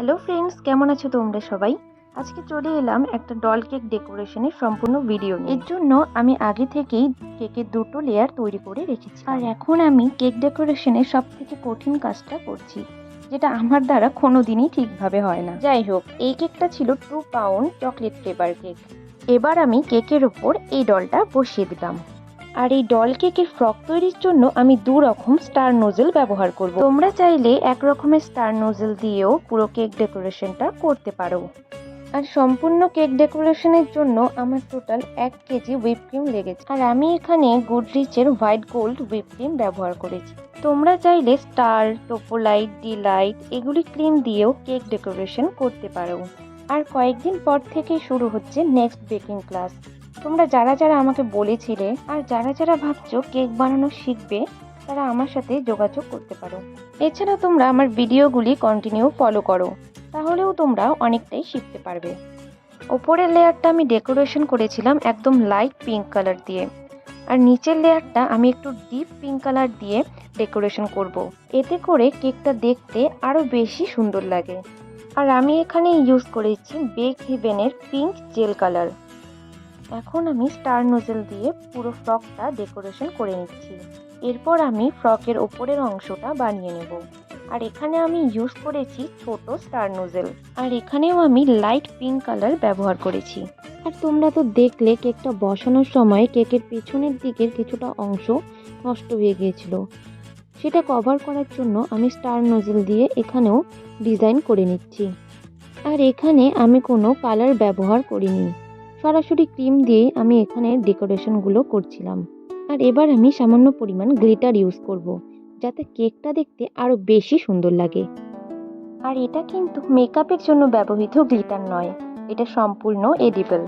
Hello friends, কেমন আছো তোমরা সবাই? আজকে চলে এলাম একটা ডল কেক ডেকোরেশনের সম্পূর্ণ ভিডিও নিয়ে। এর জন্য আমি আগে থেকেই কেকের দুটো লেয়ার তৈরি করে রেখেছি, আর এখন আমি কেক ডেকোরেশনের সব থেকে কঠিন কাজটা করছি, যেটা আমার দ্বারা কোনোদিনই ঠিকভাবে হয় না। যাই হোক, এই কেকটা ছিল 2 পাউন্ড চকলেট ফ্লেভার কেক। এবার আমি কেকের ওপর এই ডলটা বসিয়ে দিলাম। আর এই ডল কেকের ফ্রক তৈরির জন্য আমি 2 রকম স্টার নোজেল ব্যবহার করব। তোমরা চাইলে এক রকমের স্টার নোজেল দিয়েও পুরো কেক ডেকোরেশনটা করতে পারো। আর সম্পূর্ণ কেক ডেকোরেশনের জন্য আমার টোটাল 1 কেজি হুইপ ক্রিম লেগেছে, আর আমি এখানে গুডরিচের হোয়াইট গোল্ড হুইপ ক্রিম ব্যবহার করেছি। তোমরা চাইলে স্টার, টোপোলাইট, ডিলাইট এগুলি ক্রিম দিয়েও কেক ডেকোরেশন করতে পারো। আর কয়েকদিন পর থেকেই শুরু হচ্ছে নেক্সট বেকিং ক্লাস। তোমরা যারা যারা আমাকে বলেছিলে আর যারা যারা ভাবছো কেক বানানো শিখবে, তারা আমার সাথে যোগাযোগ করতে পারো। এছাড়া তোমরা আমার ভিডিওগুলি কন্টিনিউ ফলো করো, তাহলেও তোমরা অনেকটাই শিখতে পারবে। ওপরের লেয়ারটা আমি ডেকোরেশন করেছিলাম একদম লাইট পিঙ্ক কালার দিয়ে, আর নিচের লেয়ারটা আমি একটু ডিপ পিঙ্ক কালার দিয়ে ডেকোরেশন করব। এতে করে কেকটা দেখতে আরও বেশি সুন্দর লাগে। আর আমি এখানে ইউজ করেছি বেক হেভেনের পিঙ্ক জেল কালার। এখন আমি স্টার নোজেল দিয়ে পুরো ফ্রকটা ডেকোরেশন করে নিচ্ছি। এরপর আমি ফ্রকের ওপরের অংশটা বানিয়ে নেব। আর এখানে আমি ইউজ করেছি ছোট স্টার নোজেল, আর এখানেও আমি লাইট পিঙ্ক কালার ব্যবহার করেছি। আর তোমরা তো দেখলে কেকটা বসানোর সময় কেকের পেছনের দিকের কিছুটা অংশ নষ্ট হয়ে গিয়েছিল। সেটা কভার করার জন্য আমি স্টার নোজেল দিয়ে এখানেও ডিজাইন করে নিচ্ছি। আর এখানে আমি কোনো কালার ব্যবহার করিনি, সরাসরি ক্রিম দিয়ে আমি এখানে ডেকোরেশনগুলো করছিলাম। আর এবার আমি সামান্য পরিমাণ গ্লিটার ইউজ করব, যাতে কেকটা দেখতে আরও বেশি সুন্দর লাগে। আর এটা কিন্তু মেকআপের জন্য ব্যবহৃত গ্লিটার নয়, এটা সম্পূর্ণ এডিবল।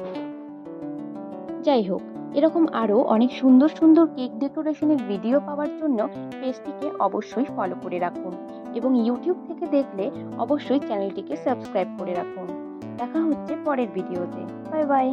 যাই হোক, এরকম আরও অনেক সুন্দর সুন্দর কেক ডেকোরেশনের ভিডিও পাওয়ার জন্য পেজটিকে অবশ্যই ফলো করে রাখুন, এবং ইউটিউব থেকে দেখলে অবশ্যই চ্যানেলটিকে সাবস্ক্রাইব করে রাখুন। দেখা হচ্ছে পরের ভিডিওতে। Bye bye.